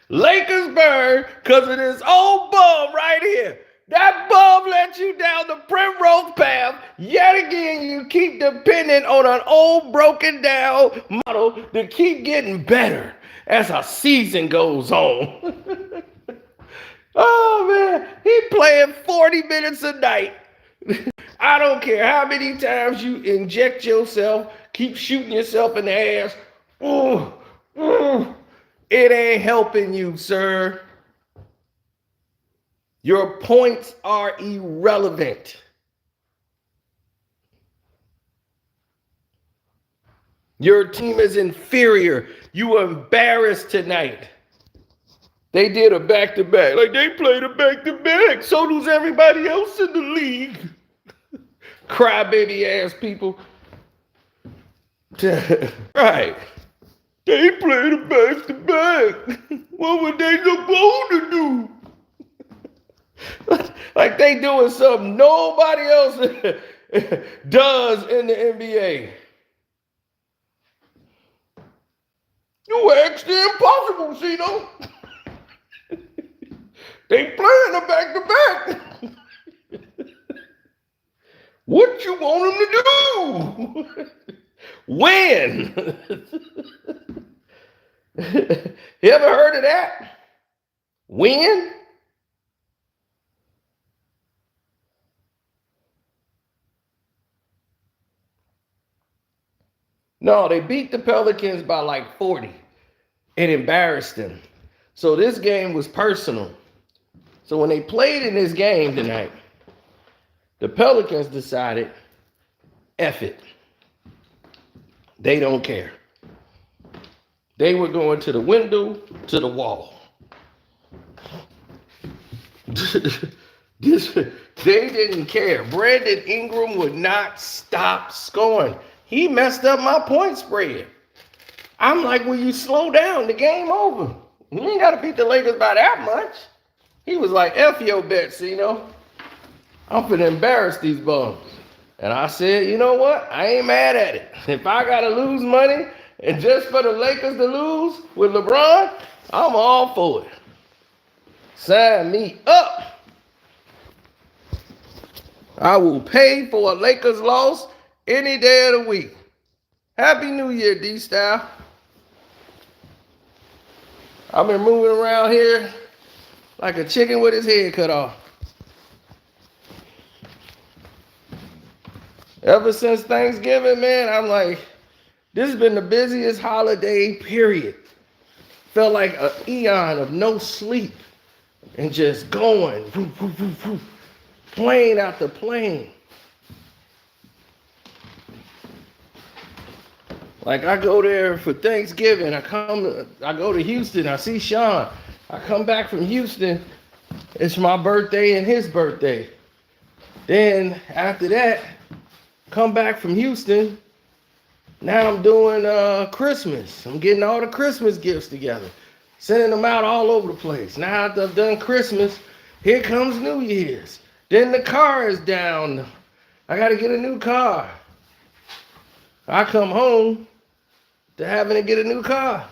Lakers burn because of this old bum right here. That bum let you down the primrose path. Yet again, you keep depending on an old broken down model to keep getting better as a season goes on. Oh man, he playing 40 minutes a night. I don't care how many times you inject yourself, keep shooting yourself in the ass. Ooh, ooh, it ain't helping you, sir. Your points are irrelevant. Your team is inferior. You were embarrassed tonight. They did a back-to-back. Like, they played a back-to-back. So does everybody else in the league. Crybaby ass people. Right. They played a back-to-back. What were they supposed to do? Like they doing something nobody else does in the NBA. You asked the impossible, Cino. They playing a back-to-back. What you want them to do? Win. You ever heard of that? Win? No, they beat the Pelicans by like 40 and embarrassed them. So this game was personal. So when they played in this game tonight, the Pelicans decided, F it. They don't care. They were going to the window, to the wall. They didn't care. Brandon Ingram would not stop scoring. He messed up my point spread. I'm like, when you slow down, the game over. You ain't got to beat the Lakers by that much. He was like, F your bets, you know. I'm finna embarrass these bums. And I said, you know what? I ain't mad at it. If I got to lose money and just for the Lakers to lose with LeBron, I'm all for it. Sign me up. I will pay for a Lakers loss any day of the week. Happy New Year, D-Style. I've been moving around here like a chicken with his head cut off. Ever since Thanksgiving, man, I'm like, this has been the busiest holiday period. Felt like an eon of no sleep and just going, plane after plane. Like I go there for Thanksgiving, I go to Houston, I see Sean. I come back from Houston, it's my birthday and his birthday. Then after that, come back from Houston, now I'm doing Christmas. I'm getting all the Christmas gifts together, sending them out all over the place. Now that I've done Christmas, here comes New Year's. Then the car is down. I got to get a new car. I come home to having to get a new car.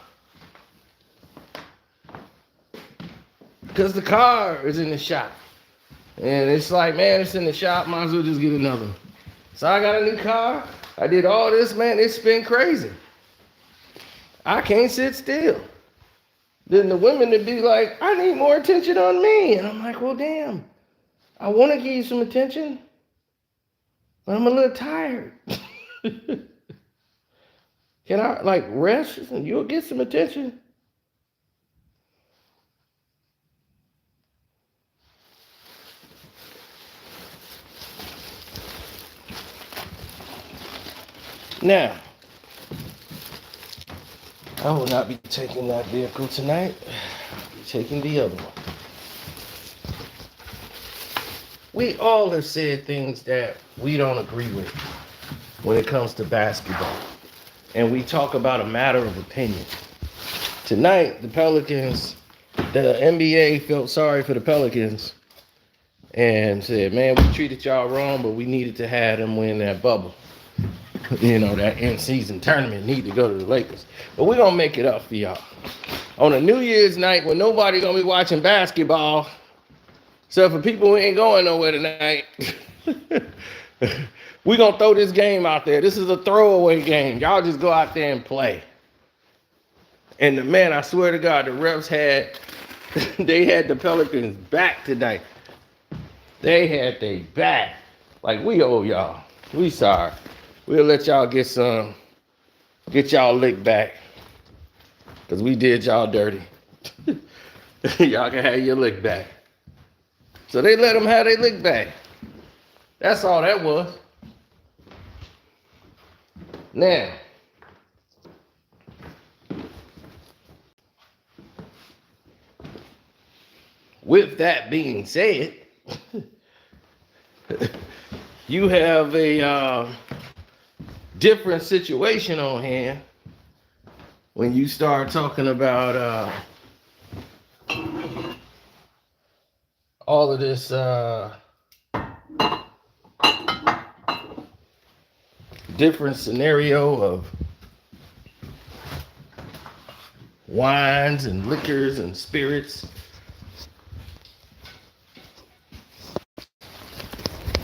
Because the car is in the shop. And it's like, man, it's in the shop, might as well just get another one. So I got a new car. I did all this, man, it's been crazy. I can't sit still. Then the women would be like, I need more attention on me. And I'm like, well, damn, I want to give you some attention, but I'm a little tired. Can I like rest and you'll get some attention? Now, I will not be taking that vehicle tonight. I'll be taking the other one. We all have said things that we don't agree with when it comes to basketball. And we talk about a matter of opinion. Tonight, the Pelicans, the NBA felt sorry for the Pelicans and said, man, we treated y'all wrong, but we needed to have them win that bubble. You know, that in-season tournament need to go to the Lakers. But we're going to make it up for y'all. on a New Year's night when nobody gonna be watching basketball, except for people who ain't going nowhere tonight. We gonna throw this game out there. This is a throwaway game. Y'all just go out there and play. And man, I swear to God, the refs they had the Pelicans back tonight. They had their back. Like, we owe y'all. We sorry. We'll let y'all get y'all lick back. Because we did y'all dirty. Y'all can have your lick back. So they let them have their lick back. That's all that was. Now, with that being said, you have a different situation on hand when you start talking about all of this different scenario of wines and liquors and spirits.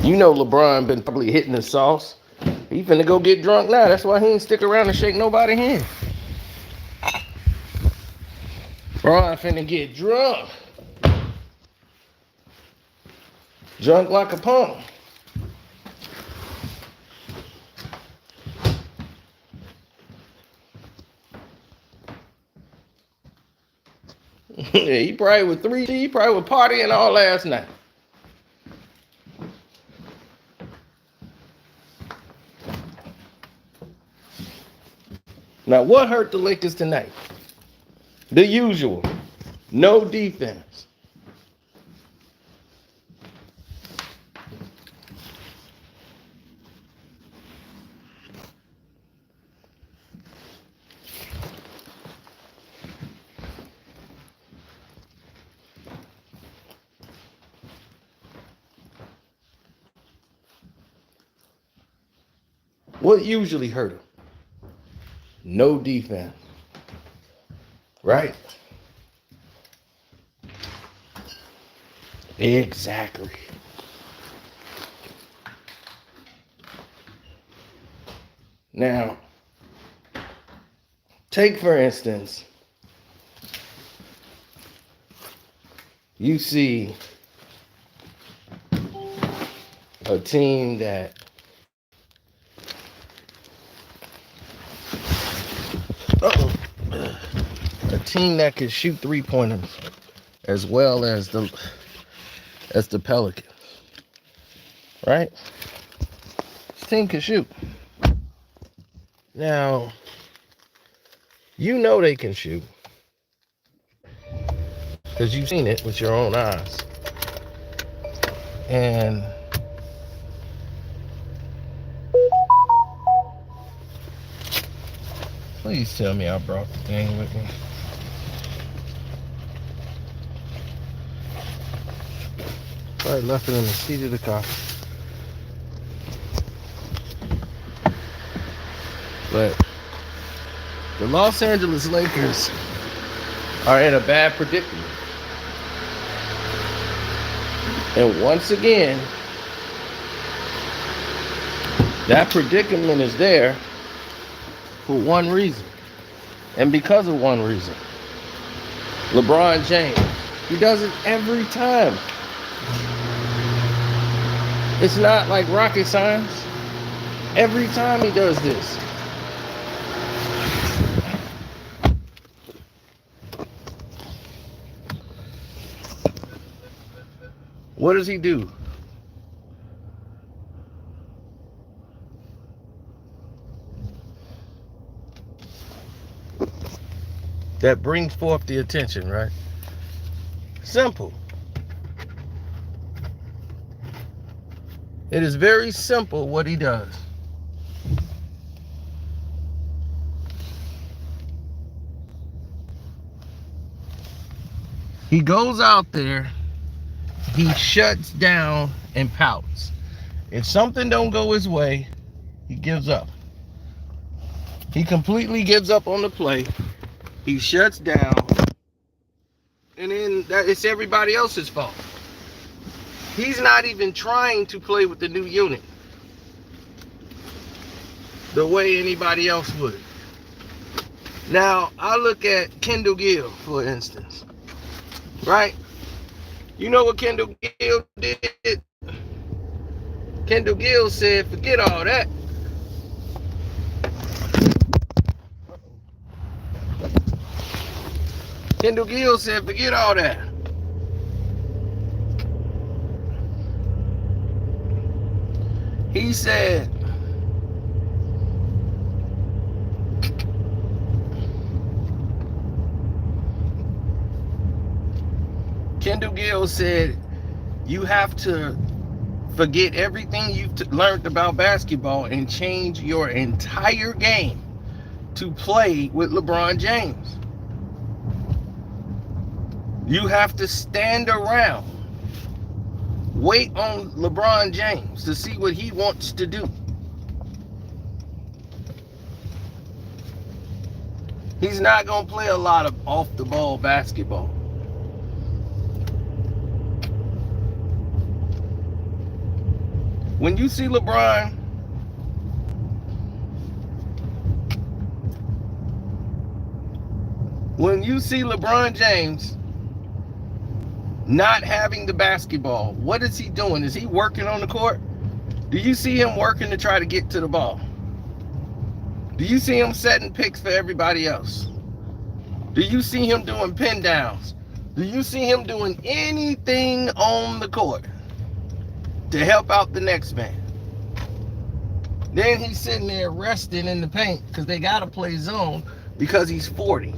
You know LeBron been probably hitting the sauce. He finna go get drunk now. That's why he ain't stick around and shake nobody's hand. LeBron finna get drunk. Drunk like a punk. Yeah, he probably was partying all last night. Now, what hurt the Lakers tonight? The usual. No defense. What usually hurt him? No defense. Right? Exactly. Now, take for instance, you see a team that can shoot 3-pointers as well as the Pelicans, right? This team can shoot. Now, you know they can shoot because you've seen it with your own eyes. And please tell me I brought the thing with me. Probably left it in the seat of the car. But the Los Angeles Lakers are in a bad predicament. And once again, that predicament is there for one reason. And because of one reason. LeBron James. He does it every time. It's not like rocket science. Every time he does this. What does he do? That brings forth the attention, right? Simple. It is very simple what he does. He goes out there, he shuts down and pouts. If something don't go his way, he gives up. He completely gives up on the play. He shuts down that it's everybody else's fault. He's not even trying to play with the new unit the way anybody else would. Now, I look at Kendall Gill, for instance, right? You know what Kendall Gill did? Kendall Gill said, forget all that. Kendall Gill said, forget all that. He said, Kendall Gill said, you have to forget everything you've learned about basketball and change your entire game to play with LeBron James. You have to stand around, wait on LeBron James to see what he wants to do. He's not going to play a lot of off-the-ball basketball. When you see LeBron James not having the basketball, what is he doing? Is he working on the court? Do you see him working to try to get to the ball? Do you see him setting picks for everybody else? Do you see him doing pin downs? Do you see him doing anything on the court to help out the next man? Then he's sitting there resting in the paint because they got to play zone because he's 40.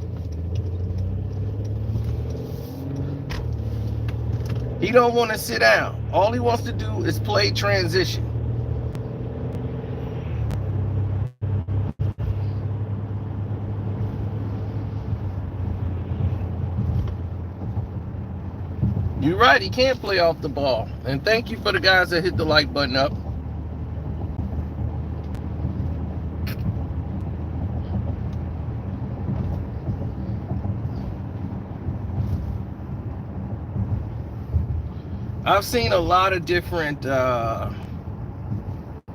He don't want to sit down. All he wants to do is play transition. You're right, he can't play off the ball. And thank you for the guys that hit the like button up. I've seen a lot of different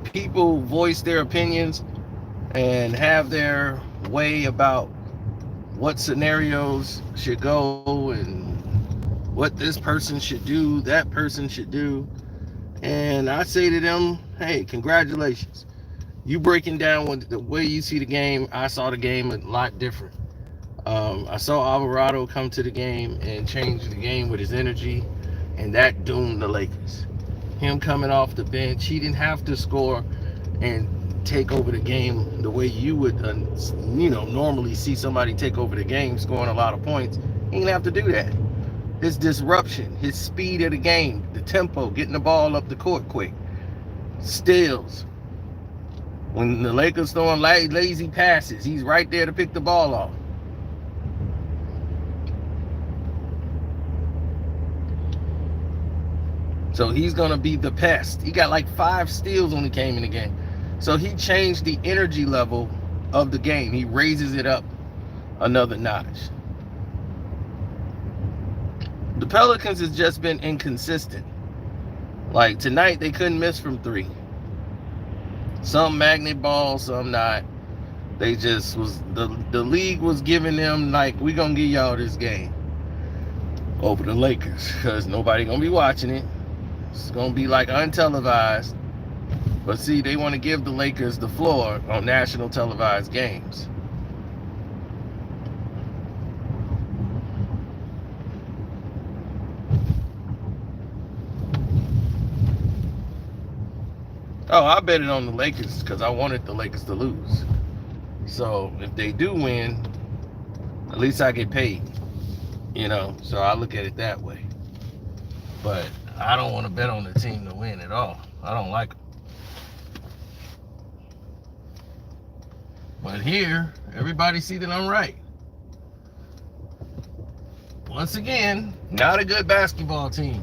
people voice their opinions and have their way about what scenarios should go and what this person should do, that person should do. And I say to them, hey, congratulations. You breaking down the way you see the game. I saw the game a lot different. I saw Alvarado come to the game and change the game with his energy, and that doomed the Lakers. Him coming off the bench, he didn't have to score and take over the game the way you would, normally see somebody take over the game, scoring a lot of points. He didn't have to do that. His disruption, his speed of the game, the tempo, getting the ball up the court quick, steals. When the Lakers throwing lazy passes, he's right there to pick the ball off. So he's going to be the pest. He got like 5 steals when he came in the game. So he changed the energy level of the game. He raises it up another notch. The Pelicans has just been inconsistent. Like tonight, they couldn't miss from 3. Some magnet balls, some not. They just was, the league was giving them like, we gonna give y'all this game over the Lakers because nobody gonna be watching it. It's gonna be like untelevised. But see, they want to give the Lakers the floor on national televised games. Oh, I bet it on the Lakers because I wanted the Lakers to lose. So if they do win, at least I get paid. So I look at it that way. But I don't want to bet on the team to win at all. I don't like them. But here, everybody see that I'm right. Once again, not a good basketball team.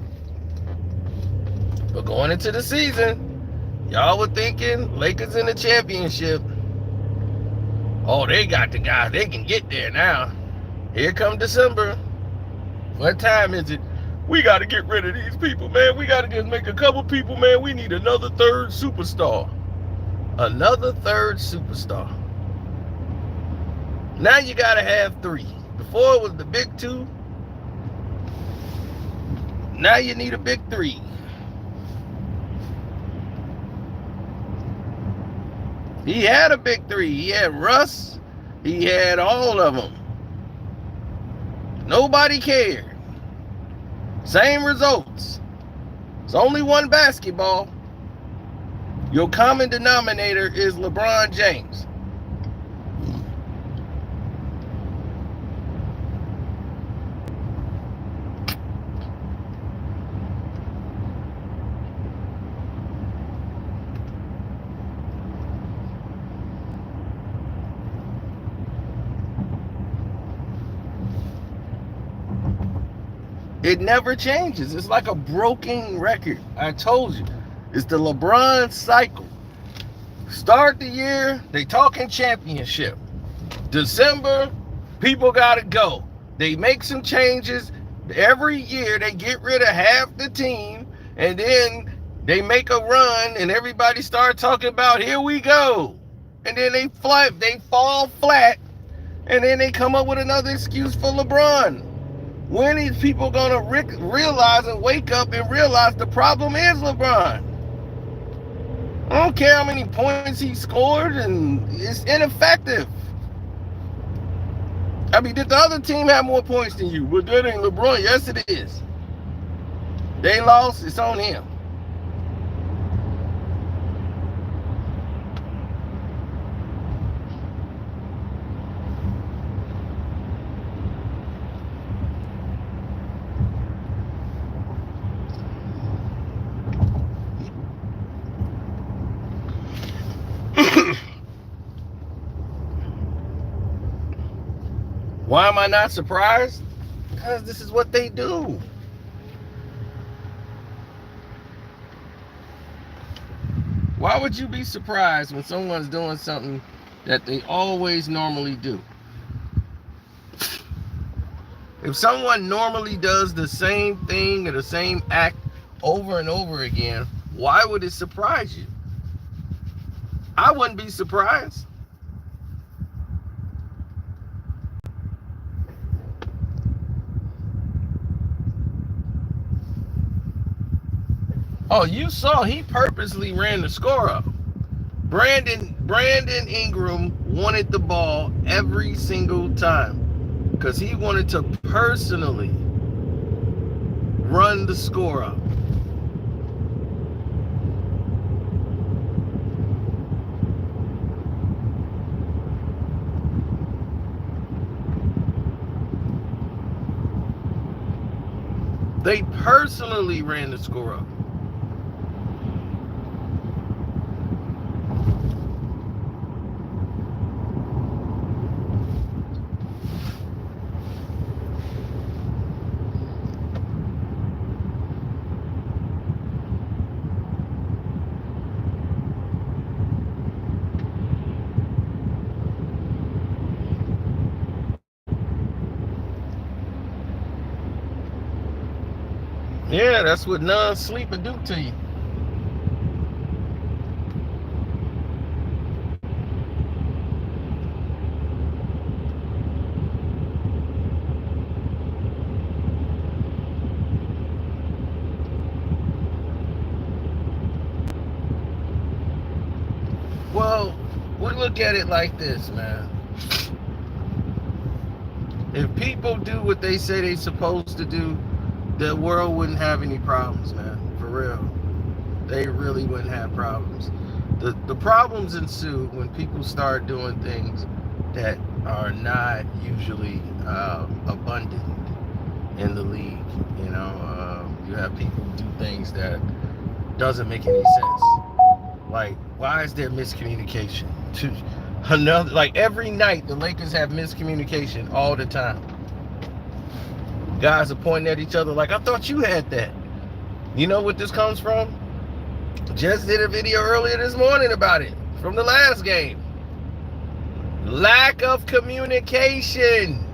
But going into the season, y'all were thinking Lakers in the championship. Oh, they got the guys. They can get there now. Here come December. What time is it? We got to get rid of these people, man. We got to just make a couple people, man. We need another third superstar. Another third superstar. Now you got to have three. Before it was the big two. Now you need a big three. He had a big three. He had Russ. He had all of them. Nobody cared. Same results. It's only one basketball. Your common denominator is LeBron James. It never changes. It's like a broken record. I told you. It's the LeBron cycle. Start the year, they talking championship. December, people gotta go. They make some changes. Every year they get rid of half the team, and then they make a run and everybody start talking about here we go. And then they fall flat, and then they come up with another excuse for LeBron. When is people gonna realize and wake up and realize the problem is LeBron? I don't care how many points he scored, and it's ineffective. I mean, did the other team have more points than you? But that ain't LeBron. Yes, it is. They lost. It's on him. Why am I not surprised? Because this is what they do. Why would you be surprised when someone's doing something that they always normally do? If someone normally does the same thing or the same act over and over again, why would it surprise you? I wouldn't be surprised. Oh, you saw he purposely ran the score up. Brandon Ingram wanted the ball every single time because he wanted to personally run the score up. They personally ran the score up. Yeah, that's what non-sleeping do to you. Well, we look at it like this, man. If people do what they say they're supposed to do, the world wouldn't have any problems, man. For real. They really wouldn't have problems. The problems ensue when people start doing things that are not usually abundant in the league. You know, you have people do things that doesn't make any sense. Like, why is there miscommunication? Like every night, the Lakers have miscommunication all the time. Guys are pointing at each other like, I thought you had that. You know what this comes from? Just did a video earlier this morning about it from the last game. Lack of communication.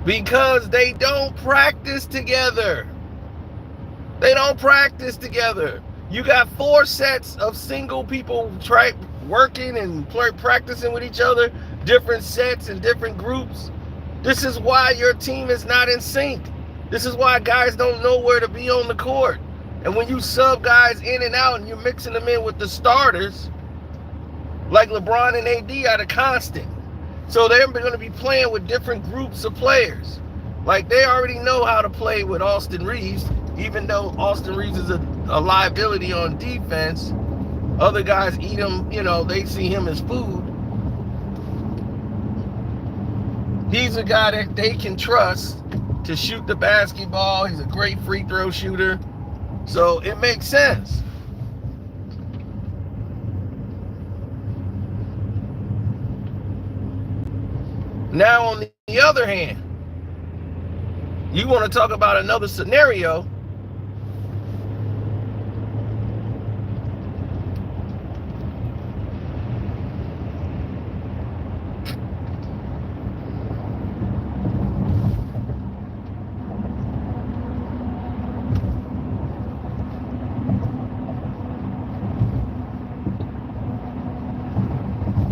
Because they don't practice together. They don't practice together. You got 4 sets of single people working and practicing with each other, different sets and different groups. This is why your team is not in sync. This is why guys don't know where to be on the court. And when you sub guys in and out and you're mixing them in with the starters, like LeBron and AD are the constant. So they're going to be playing with different groups of players. Like they already know how to play with Austin Reeves, even though Austin Reeves is a liability on defense. Other guys eat him, they see him as food. He's a guy that they can trust to shoot the basketball. He's a great free throw shooter. So it makes sense. Now, on the other hand, you want to talk about another scenario.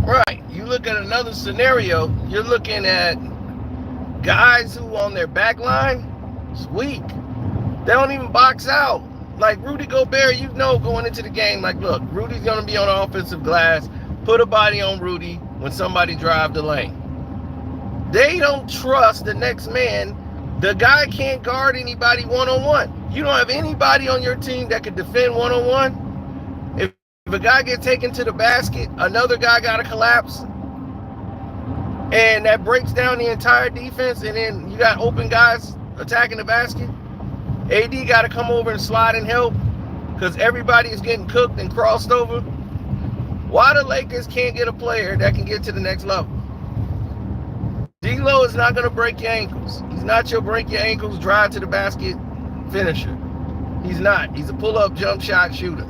Right, you look at another scenario, you're looking at guys who on their back line is weak. They don't even box out. Like Rudy Gobert, going into the game, like, look, Rudy's going to be on the offensive glass. Put a body on Rudy when somebody drive the lane. They don't trust the next man. The guy can't guard anybody one-on-one. You don't have anybody on your team that can defend one-on-one. If a guy gets taken to the basket, another guy got to collapse. And that breaks down the entire defense, and then you got open guys attacking the basket. AD got to come over and slide and help because everybody is getting cooked and crossed over. Why the Lakers can't get a player that can get to the next level? D'Lo is not going to break your ankles. He's not your break your ankles, drive to the basket finisher. He's not. He's a pull-up jump shot shooter.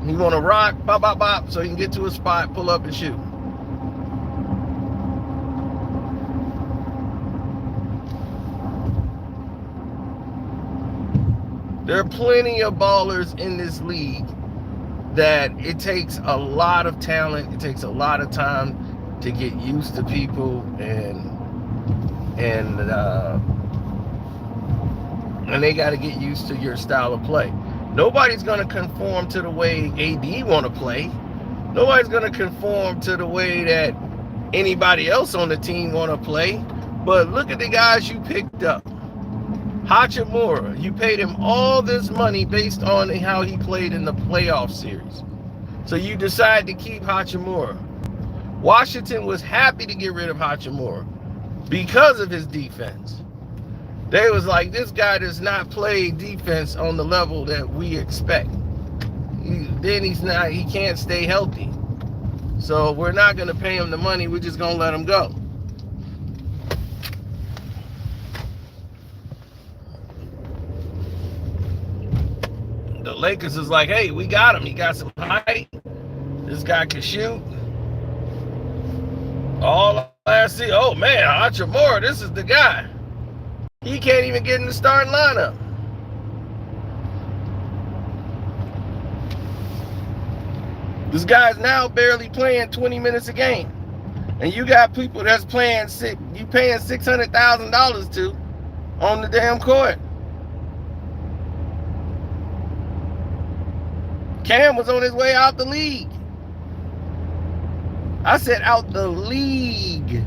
He want to rock, bop, bop, bop, so he can get to a spot, pull up and shoot. There are plenty of ballers in this league that it takes a lot of talent. It takes a lot of time to get used to people, and they got to get used to your style of play. Nobody's going to conform to the way AD want to play. Nobody's going to conform to the way that anybody else on the team want to play. But look at the guys you picked up. Hachimura, you paid him all this money based on how he played in the playoff series. So you decide to keep Hachimura. Washington was happy to get rid of Hachimura because of his defense. They was like, this guy does not play defense on the level that we expect. He can't stay healthy. So we're not going to pay him the money. We're just going to let him go. The Lakers is like, hey, we got him. He got some height. This guy can shoot. All I see, oh man, Hachimura, this is the guy. He can't even get in the starting lineup. This guy's now barely playing 20 minutes a game. And you got people that's paying $600,000 to on the damn court. Cam was on his way out the league. I said out the league.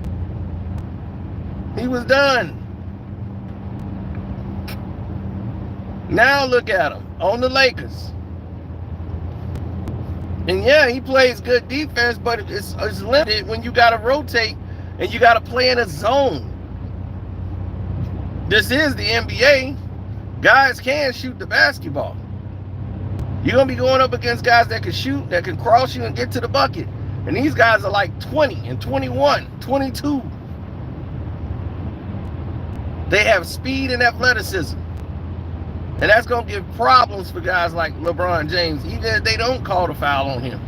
He was done. Now look at him on the Lakers. And yeah, he plays good defense, but it's limited when you got to rotate and you got to play in a zone. This is the NBA. Guys can shoot the basketball. You're going to be going up against guys that can shoot, that can cross you and get to the bucket. And these guys are like 20 and 21, 22. They have speed and athleticism. And that's going to give problems for guys like LeBron James, even if they don't call the foul on him.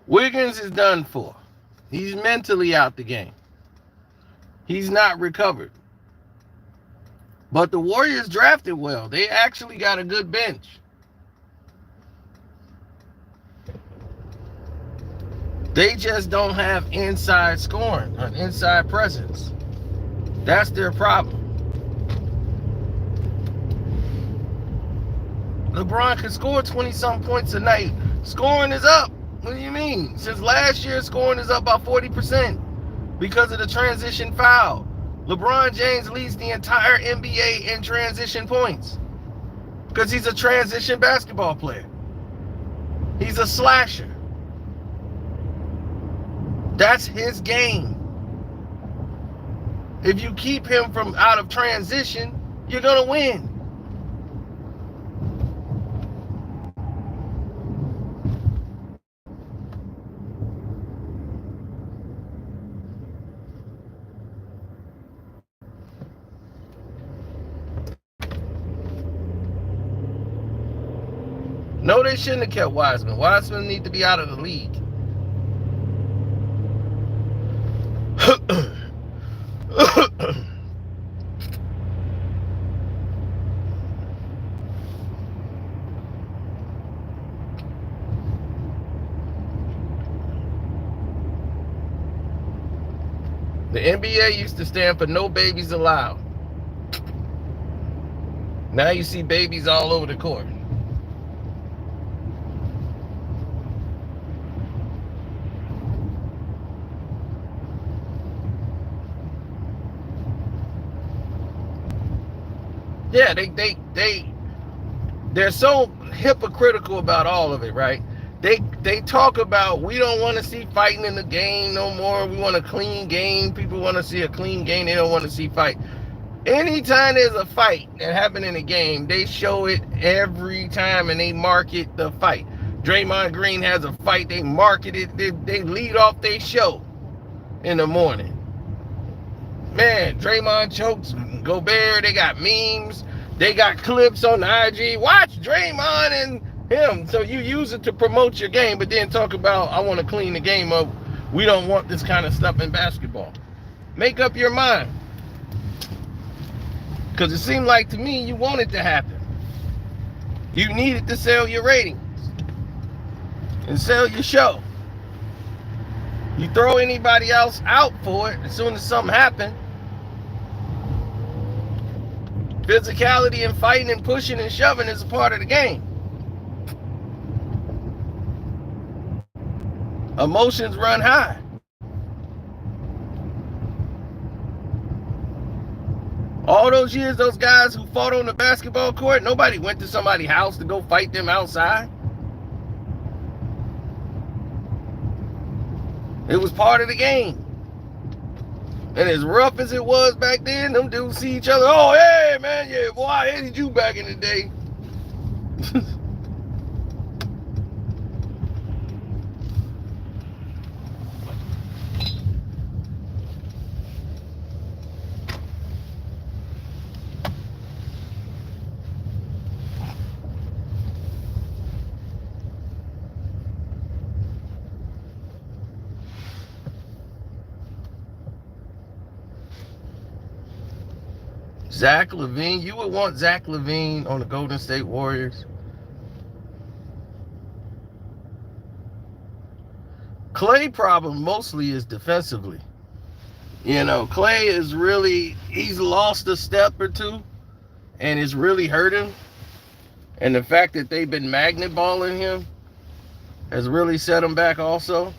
Wiggins is done for. He's mentally out the game. He's not recovered. But the Warriors drafted well. They actually got a good bench. They just don't have inside scoring, an inside presence. That's their problem. LeBron can score 20-some points a night. Scoring is up. What do you mean? Since last year, scoring is up by 40% because of the transition foul. LeBron James leads the entire NBA in transition points because he's a transition basketball player. He's a slasher. That's his game. If you keep him from out of transition, you're going to win. No, they shouldn't have kept Wiseman. Wiseman need to be out of the league. The NBA used to stand for no babies allowed. Now you see babies all over the court. Yeah, they're so hypocritical about all of it, right? They talk about we don't want to see fighting in the game no more. We want a clean game. People want to see a clean game. They don't want to see fight. Anytime there's a fight that happened in a game, they show it every time and they market the fight. Draymond Green has a fight. They market it. They lead off their show in the morning. Man, Draymond chokes Gobert. They got memes. They got clips on the IG. Watch Draymond and him. So you use it to promote your game, but then talk about, I want to clean the game up. We don't want this kind of stuff in basketball. Make up your mind. Because it seemed like to me you want it to happen. You needed to sell your ratings and sell your show. You throw anybody else out for it as soon as something happens. Physicality and fighting and pushing and shoving is a part of the game. Emotions run high. All those years, those guys who fought on the basketball court, nobody went to somebody's house to go fight them outside. It was part of the game. And as rough as it was back then, them dudes see each other. Oh, hey, man, yeah, boy, I hated you back in the day. Zach LaVine, you would want Zach LaVine on the Golden State Warriors? Clay problem mostly is defensively. You know, Clay is really, he's lost a step or two and it's really hurt him. And the fact that they've been magnet balling him has really set him back also.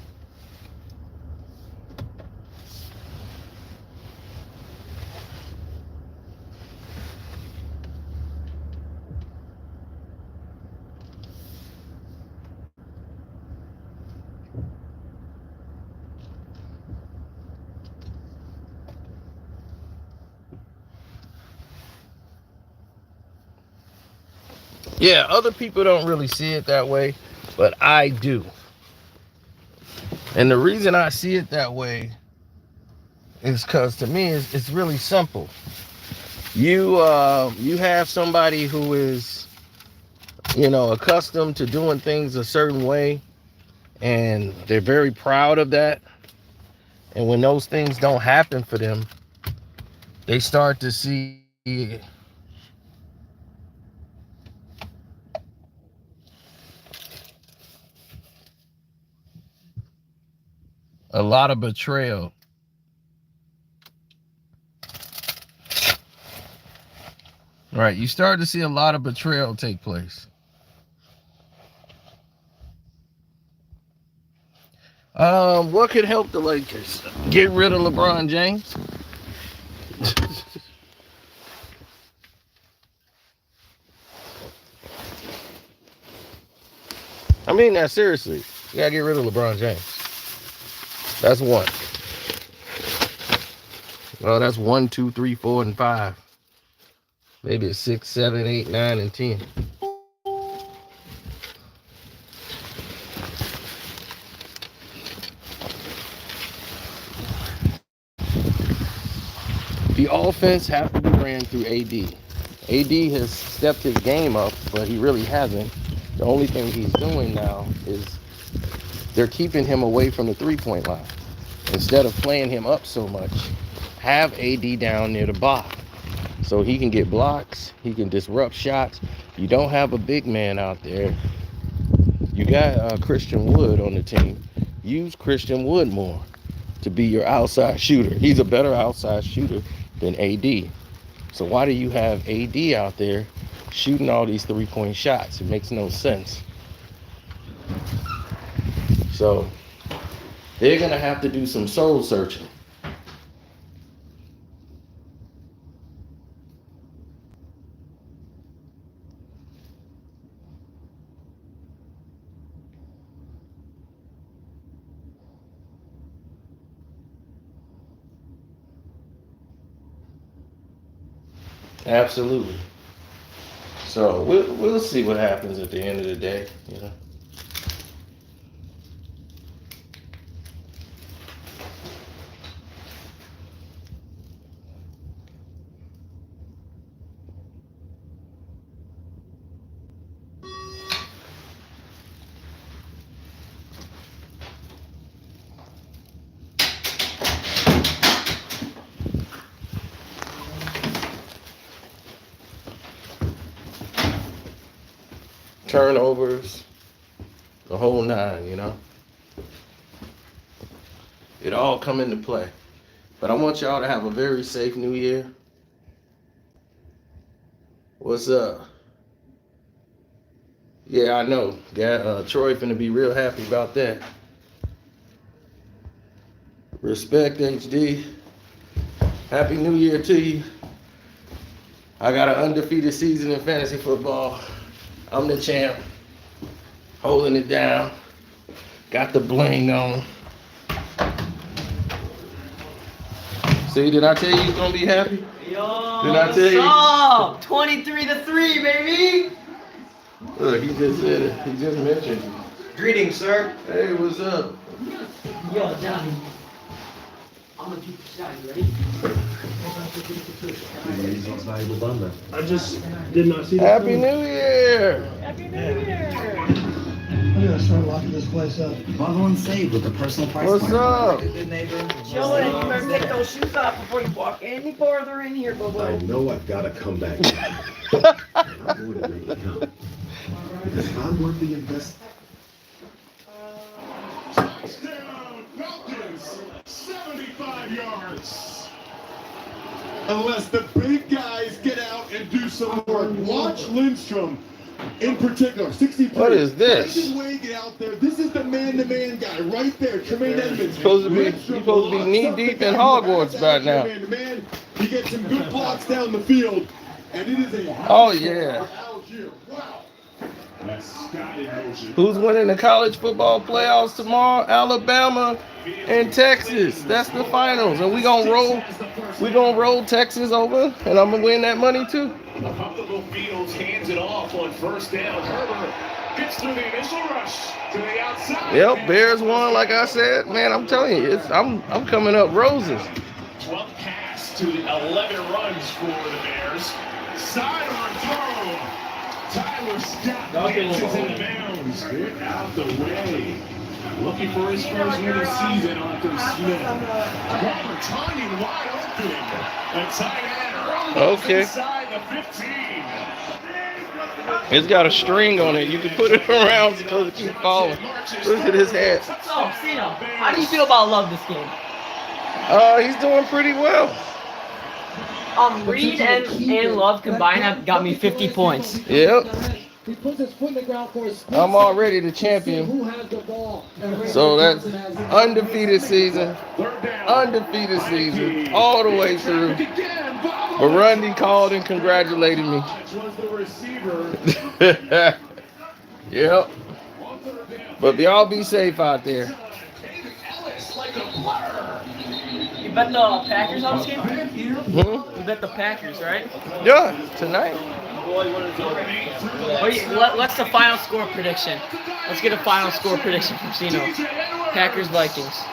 Yeah, other people don't really see it that way, but I do. And the reason I see it that way is because to me it's really simple. You have somebody who is, you know, accustomed to doing things a certain way, And they're very proud of that. And when those things don't happen for them, they start to see a lot of betrayal. Right, you start to see a lot of betrayal take place. What could help the Lakers? Get rid of LeBron James? I mean that seriously. You gotta get rid of LeBron James. That's one. Well, that's 1, 2, 3, 4, and 5. Maybe it's 6, 7, 8, 9, and 10. The offense has to be ran through AD. AD has stepped his game up, but he really hasn't. The only thing he's doing now is they're keeping him away from the three-point line. Instead of playing him up so much, have AD down near the box so he can get blocks, he can disrupt shots. You don't have a big man out there. You got Christian Wood on the team. Use Christian Wood more to be your outside shooter. He's a better outside shooter than AD. So why do you have AD out there shooting all these three-point shots? It makes no sense. So they're going to have to do some soul searching. Absolutely. So we'll see what happens at the end of the day, you know. Turnovers, the whole nine, you know. It all come into play. But I want y'all to have a very safe new year. What's up? Yeah, I know. Troy finna be real happy about that. Respect, HD. Happy New Year to you. I got an undefeated season in fantasy football. I'm the champ. Holding it down. Got the bling on. See, did I tell you he's gonna be happy? Yo, did I tell you? Up? 23-3, baby. Look, he just said it. He just mentioned you. Greetings, sir. Hey, what's up? Yo, Johnny. I'm gonna keep the shot. You ready? I just did not see that. Happy New Year! Happy New Year! I'm gonna start locking this place up. Bundle and save with the personal price. What's up? Chillin', you better take those shoes off before you walk any farther in here, Bobo. I know I've got to come back. I'm going to make it count. Because I'm worth the investment. Touchdown, Pelicans, 75 yards. Unless the big guys get out and do some work. Watch Lindstrom in particular, 63. What is this? Brandon Wade, get out there. This is the man-to-man guy right there, Tremaine Edmonds. Supposed to be knee-deep in Hogwarts by now. Man-to-man. He gets some good blocks down the field, and it is a Oh, yeah. Wow. That's Scott in motion. Who's winning the college football playoffs tomorrow? Alabama and Texas. That's the finals. And we gonna roll Texas over, and I'm gonna win that money too. Buffalo Fields hands it off on first down. Herbert gets through the initial rush to the outside. Yep, Bears won, like I said. Man, I'm telling you, I'm coming up roses. 12 pass to 11 runs for the Bears. Sidearm throw. Tyler Scott lances in the bounds. Get out the way. Looking for his first win of the season, Arthur Smith. Walker timing wide open. A tight end early Okay. inside the 15. It's got a string on it. You can put it around so it doesn't keep falling. Look at his head. So, Cino, how do you feel about Love this game? He's doing pretty well. Reed and Love combined have got me 50 points. Yep. He puts his foot in the ground for his I'm already the champion. who has the ball. So that's undefeated season. Undefeated season. All the way through. Burundi called and congratulated me. Was the receiver. Yep. But y'all be safe out there. You bet the Packers on this game? Hmm? You bet the Packers, right? Yeah, tonight. What's the final score prediction? Let's get a final score prediction from Cino. Packers Vikings.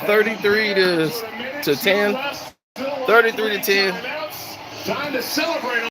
33 to 10. 33 to 10. Time to celebrate.